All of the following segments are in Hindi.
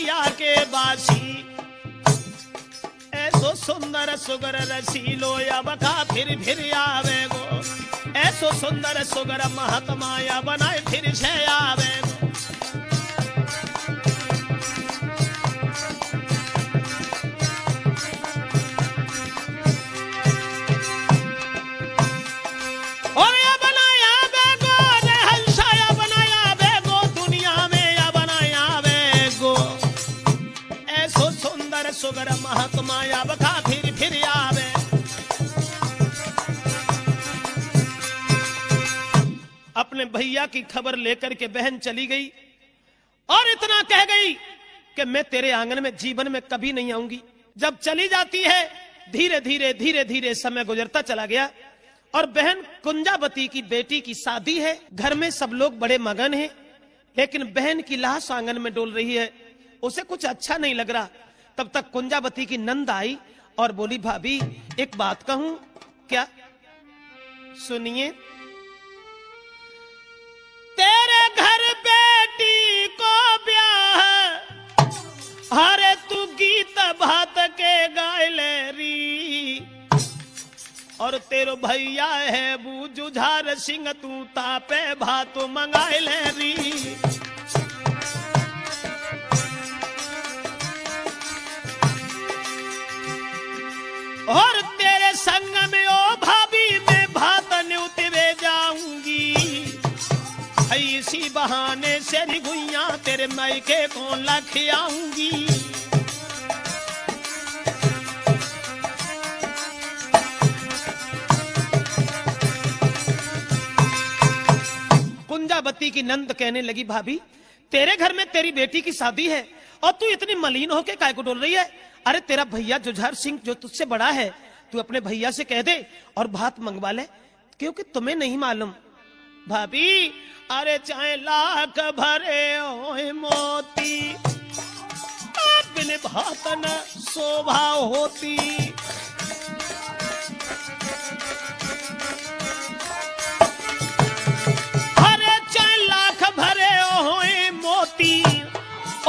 नगरिया के बासी, ऐसो सुंदर सुगर रसीलो अब का फिर आवे गो, ऐसो सुंदर सुगर महात्माया बनाए फिर से आवे गो। और या बनाया बेगो रे हंसाया बनाया बेगो, दुनिया में या बनाया बेगो, ऐसो सुंदर सुगर महात्माया बका फिर आवे। अपने भैया की खबर लेकर के बहन चली गई और इतना कह गई कि मैं तेरे आंगन में जीवन में कभी नहीं आऊंगी। जब चली जाती है धीरे धीरे समय गुजरता चला गया और बहन कुंजावती की बेटी की शादी है। घर में सब लोग बड़े मगन हैं, लेकिन बहन की लाश आंगन में डोल रही है, उसे कुछ अच्छा नहीं लग रहा। तब तक कुंजावती की नंद आई और बोली, भाभी एक बात कहूं क्या? सुनिए, तेरे घर बेटी को ब्याह, अरे तू गीत भात के गायले री, और तेरो भैया है बू जुझार सिंह, तू तापे भात मंगाए ले री। और तेरे संग में ओ भाभी मैं भात न्यूतवे जाऊंगी, इसी बहाने से निगुइया तेरे मायके को लखियाऊंगी। कुंजावती की नंद कहने लगी, भाभी तेरे घर में तेरी बेटी की शादी है और तू इतनी मलिन होके काय को डोल रही है? अरे तेरा भैया जुझार सिंह जो तुझसे बड़ा है, तू अपने भैया से कह दे और भात मंगवा ले, क्योंकि तुम्हें नहीं मालूम। भाभी अरे चाहे लाख भरे ओए मोती, बिन भात न शोभा होती। अरे चाहे लाख भरे ओए मोती,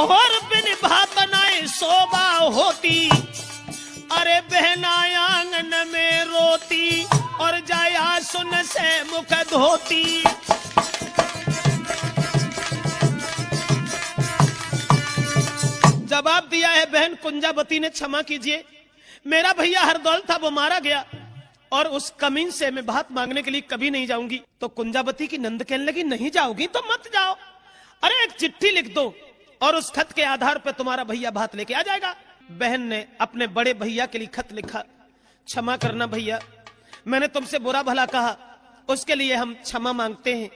और बिन भात न शोभा होती। अरे बहना आंगन में रोती, और जाया सुन से मुख धोती। जवाब दिया है बहन कुंजावती ने, क्षमा कीजिए, मेरा भैया हरदौल था, वो मारा गया, और उस कमीन से मैं भात मांगने के लिए कभी नहीं जाऊंगी। तो कुंजावती की नंद कहने लगी, नहीं जाओगी तो मत जाओ, अरे एक चिट्ठी लिख दो और उस खत के आधार पर तुम्हारा भैया भात लेके आ जाएगा। बहन ने अपने बड़े भैया के लिए खत लिखा, क्षमा करना भैया, मैंने तुमसे बुरा भला कहा, उसके लिए हम क्षमा मांगते हैं।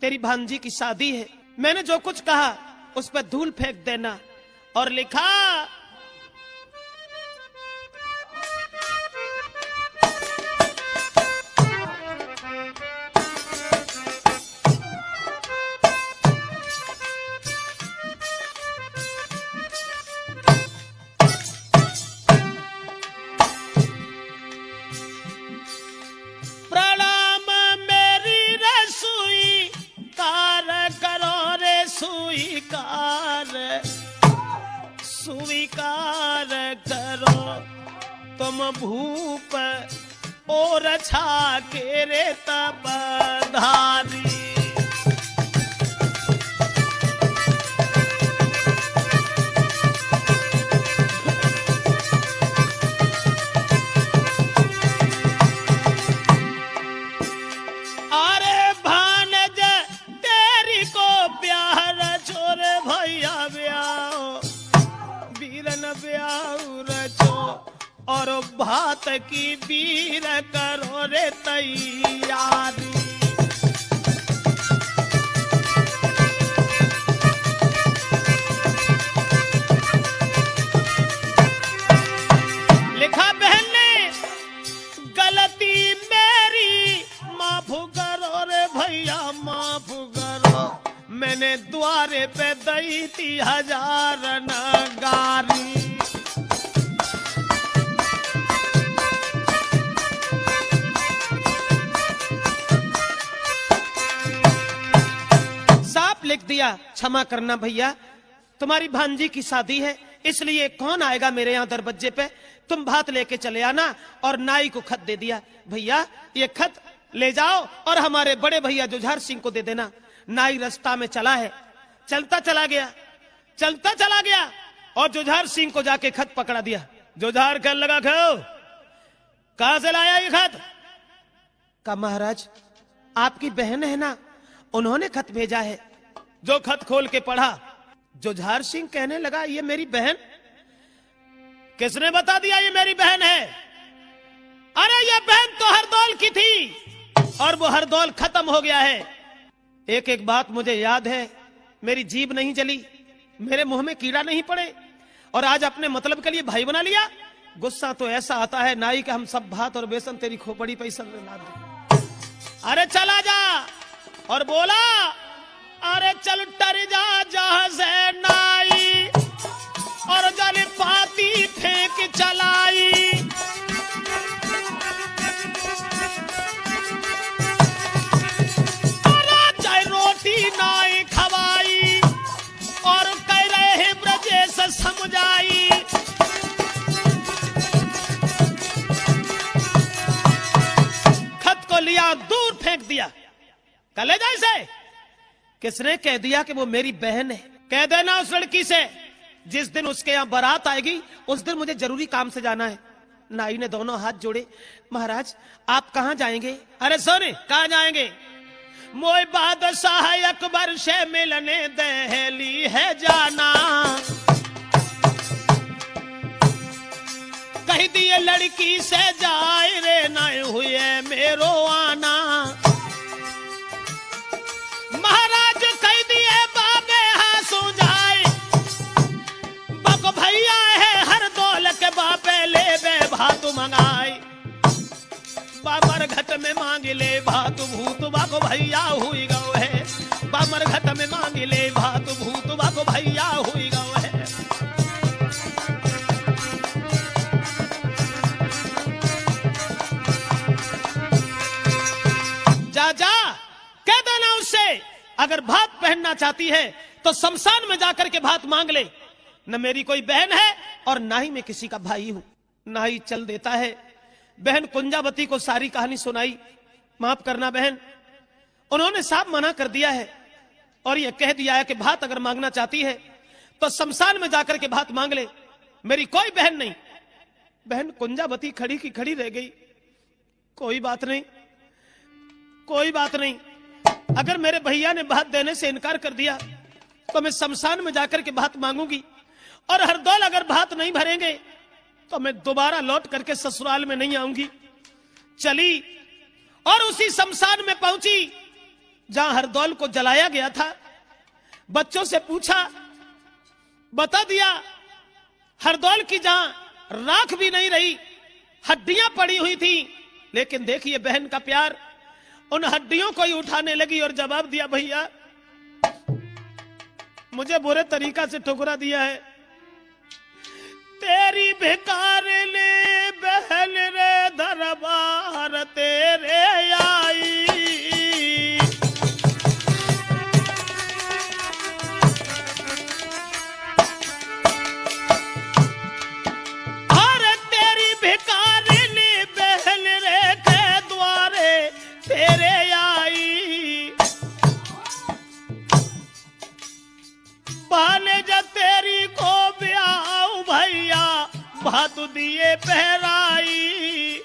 तेरी भांजी की शादी है, मैंने जो कुछ कहा उस पर धूल फेंक देना। और लिखा, प्रणाम मेरी रसोई कार करो रे स्वीकार, स्वीकार करो तुम भूप और छा के रे तब धारी। अरे भानज तेरी को प्यार छोरे भैया ब्याह, वीरन ब्याह रचो और भात की वीर करो रे तैयारी। लिखा बहन ने, गलती मेरी माफ करो रे भैया माफ करो, मैंने द्वारे पे दई थी 1000 नगारी। साफ लिख दिया, क्षमा करना भैया, तुम्हारी भांजी की शादी है, इसलिए कौन आएगा मेरे यहाँ दरवाजे पे, तुम भात लेके चले आना। और नाई को खत दे दिया, भैया ये खत ले जाओ और हमारे बड़े भैया जुझार सिंह को दे देना। नाई रास्ता में चला है, चलता चला गया और जुझार सिंह को जाके खत पकड़ा दिया। जुझार कहने लगा, खाओ कहां से लाया ये खत? कहा महाराज आपकी बहन है ना, उन्होंने खत भेजा है। जो खत खोल के पढ़ा, जुझार सिंह कहने लगा, ये मेरी बहन? किसने बता दिया ये मेरी बहन है? अरे ये बहन तो हरदौल की थी और वो हरदौल खत्म हो गया है। एक एक बात मुझे याद है, मेरी जीभ नहीं जली, मेरे मुंह में कीड़ा नहीं पड़े, और आज अपने मतलब के लिए भाई बना लिया। गुस्सा तो ऐसा आता है नाई का, हम सब भात और बेसन तेरी खोपड़ी पैसा ला दे। अरे चला जा, और बोला, अरे चल टर जा जहां से नाई, और जल पाती फेंक चलाई। चाहे रोटी नाई खवाई, और कह रहे ब्रजेश समझाई। खत को लिया दूर फेंक दिया। कले जैसे किसने कह दिया कि वो मेरी बहन है? कह देना उस लड़की से, जिस दिन उसके यहाँ बारात आएगी उस दिन मुझे जरूरी काम से जाना है। नाई ने दोनों हाथ जोड़े, महाराज आप कहां जाएंगे? अरे सोने कहां जाएंगे? मोए बादशाह अकबर से मिलने दहली है जाना। कह दिए लड़की से जाए रे नहीं हुए मेरो आना। महाराज कह दिए बाबे हासू जाए, बक भैया है हर दौल के बापे ले बे भातु मंगाई। बामर घट में मांग ले भातु भूत बाको भैया हुई गौ है। बामर घट में मांग ले भातु भूत बाको भैया हुई गौ है। जा जा कह देना उससे, अगर भात पहनना चाहती है तो शमशान में जाकर के भात मांग ले। न मेरी कोई बहन है और ना ही मैं किसी का भाई हूं। ना ही चल देता है। बहन कुंजावती को सारी कहानी सुनाई। माफ करना बहन, उन्होंने साफ मना कर दिया है और यह कह दिया है कि भात अगर मांगना चाहती है तो शमशान में जाकर के भात मांग ले, मेरी कोई बहन नहीं। बहन कुंजावती खड़ी की खड़ी रह गई। कोई बात नहीं, कोई बात नहीं, अगर मेरे भैया ने भात देने से इनकार कर दिया तो मैं शमशान में जाकर के भात मांगूंगी, और हरदौल अगर भात नहीं भरेंगे तो मैं दोबारा लौट करके ससुराल में नहीं आऊंगी। चली और उसी शमशान में पहुंची जहां हरदौल को जलाया गया था। बच्चों से पूछा, बता दिया हरदौल की जहां राख भी नहीं रही, हड्डियां पड़ी हुई थी। लेकिन देखिए बहन का प्यार, उन हड्डियों को ही उठाने लगी और जवाब दिया, भैया मुझे बुरे तरीका से ठुकरा दिया है। तेरी भिकार ने बहन रे दरबार तेरे आई। अरे तेरी भिकार ने बहन रे के द्वारे तेरे आई। पाले जा तेरी को ब्याह भैया भात दिए पहराई।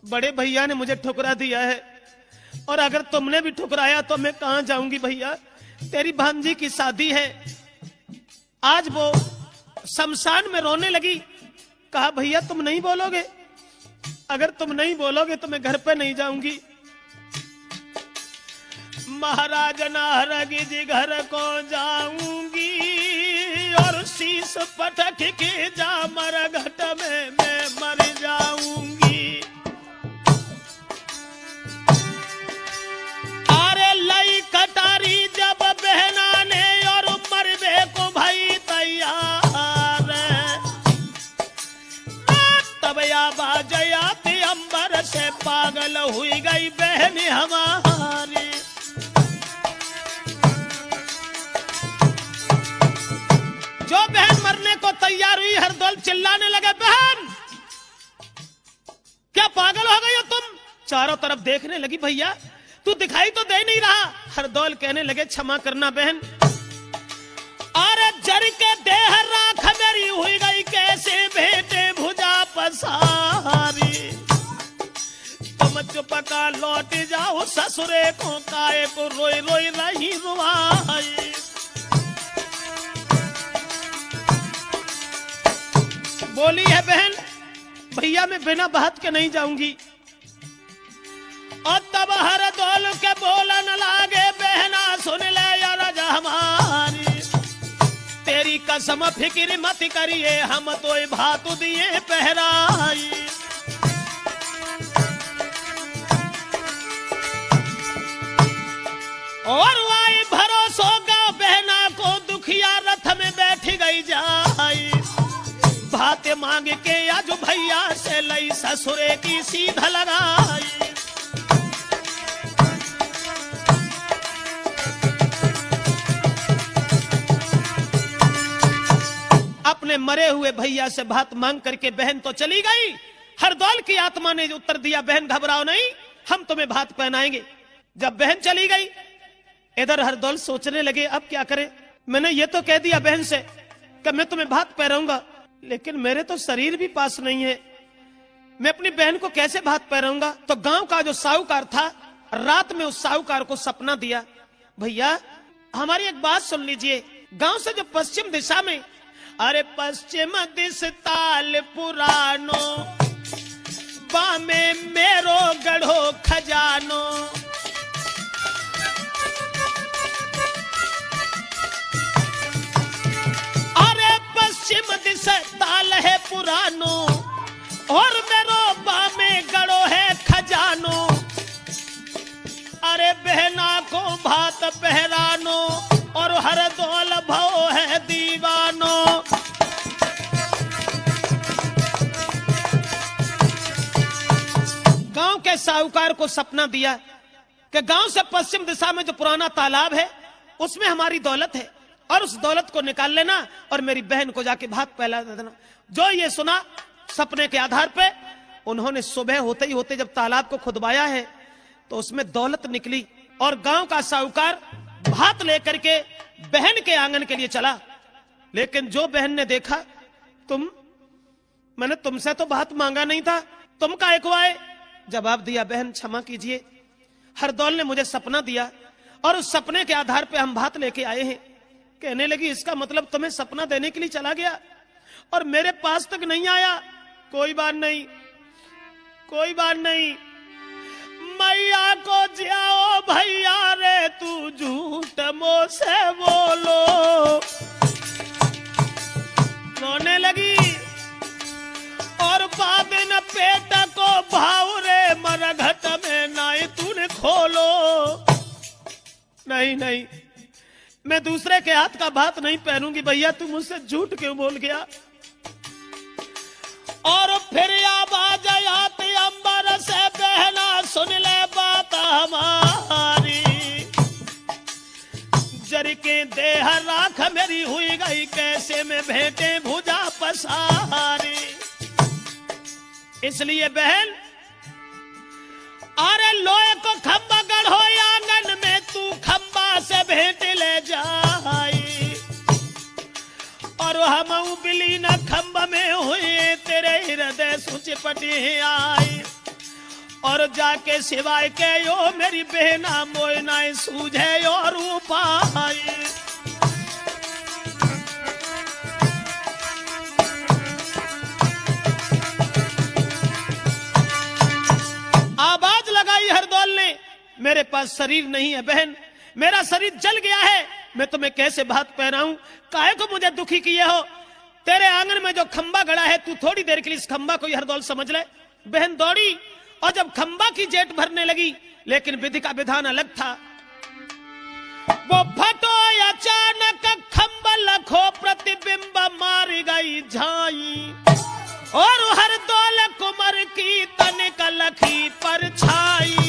बड़े भैया ने मुझे ठुकरा दिया है और अगर तुमने भी ठुकराया तो मैं कहां जाऊंगी भैया। तेरी भांजी की शादी है। आज वो शमशान में रोने लगी। कहा भैया तुम नहीं बोलोगे? अगर तुम नहीं बोलोगे तो मैं घर पे नहीं जाऊंगी। महाराज नारगी जी घर को जाऊंगी और शीश पटक के जा मर घट में मैं मर जाऊंगी। अरे लई कटारी जब बहना ने और मरबे को भाई तैयार, तब आवाज आती अंबर से पागल हुई गई बहन हमारी। को तैयार हुई। हरदौल चिल्लाने लगे, बहन क्या पागल हो गई हो तुम? चारों तरफ देखने लगी, भैया तू दिखाई तो दे नहीं रहा। हरदौल कहने लगे, क्षमा करना बहन, अरे जर के देह राख मेरी हुई गई, कैसे भेटे भुजा पसारी। तुम चुपका लौट जाओ ससुरे को, काए को रोई रोई रही रुआई। बोली है बहन, भैया मैं बिना बात के नहीं जाऊंगी। और तब हरदौल के बोलन लागे, बहना सुन ले यार हमारी, तेरी कसम फिक्र मत करिए, हम तो भात दिए पहराई। और वाई भरोसो गाँव बहना को, दुखिया रथ में बैठ गई जाई। भात मांग के आज भैया से लई, ससुरे की सीधा लगाई। अपने मरे हुए भैया से भात मांग करके बहन तो चली गई। हरदौल की आत्मा ने उत्तर दिया, बहन घबराओ नहीं, हम तुम्हें भात पहनाएंगे। जब बहन चली गई, इधर हरदौल सोचने लगे अब क्या करें। मैंने ये तो कह दिया बहन से कि मैं तुम्हें भात पहनाऊंगा, लेकिन मेरे तो शरीर भी पास नहीं है, मैं अपनी बहन को कैसे भात पहनाऊंगा। तो गांव का जो साहूकार था, रात में उस साहूकार को सपना दिया, भैया हमारी एक बात सुन लीजिए। गांव से जो पश्चिम दिशा में, अरे पश्चिम दिश ताल पुरानो, बामे मेरो गढ़ो खजानो। पश्चिम दिशा ताल है पुरानो, और मेरो बामे गड़ो है खजानो। अरे बहना को भात पहरानो, और हरदौल भव है दीवानो। गांव के साहूकार को सपना दिया कि गांव से पश्चिम दिशा में जो पुराना तालाब है, उसमें हमारी दौलत है, और उस दौलत को निकाल लेना और मेरी बहन को जाके भात पहला देना। जो ये सुना, सपने के आधार पे उन्होंने सुबह होते ही होते जब तालाब को खुदवाया है तो उसमें दौलत निकली। और गांव का साहूकार भात लेकर के बहन के आंगन के लिए चला, लेकिन जो बहन ने देखा, मैंने तुमसे तो भात मांगा नहीं था, तुम काहे को आए? जवाब दिया, बहन क्षमा कीजिए, हरदौल ने मुझे सपना दिया और उस सपने के आधार पे हम भात लेके आए हैं। कहने लगी, इसका मतलब तुम्हें सपना देने के लिए चला गया और मेरे पास तक नहीं आया। कोई बात नहीं, कोई बात नहीं, मैया को जाओ भैया रे, तू झूठ मुँह से बोलो। रोने लगी और बाद न पेट को भाव रे, मरघट में नाई तूने खोलो। नहीं नहीं, मैं दूसरे के हाथ का भात नहीं पहनूंगी भैया, तू मुझसे झूठ क्यों बोल गया? और फिर आवाज आती अंबर से, बहना सुन ले बात हमारी, जर के देह राख मेरी हुई गई, कैसे में भेंटे भुजा पसारी। इसलिए बहन, अरे लोहे को खंबा गढ़ो आंगन में, तू खंबा से भेंट ले जाई। और हम बिली न खंबा में हुए, तेरे हृदय सुचिपटी आई। और जाके सिवाय के यो मेरी बहना, मोय नाय सूझे और उपाय। आवाज लगाई हरदौल ने, मेरे पास शरीर नहीं है बहन, मेरा शरीर जल गया है, मैं तुम्हें कैसे भात पहनाऊं? काहे को मुझे दुखी किए हो? तेरे आंगन में जो खंबा गड़ा है, तू थोड़ी देर के लिए इस खंबा को हरदौल समझ ले। बहन दौड़ी और जब खंबा की जेट भरने लगी, लेकिन विधि का विधान अलग था। वो फटो अचानक खंबा, लखो प्रतिबिंब मार गई झाई। और हरदौल कुंवर की तनिक लखी पर छाई।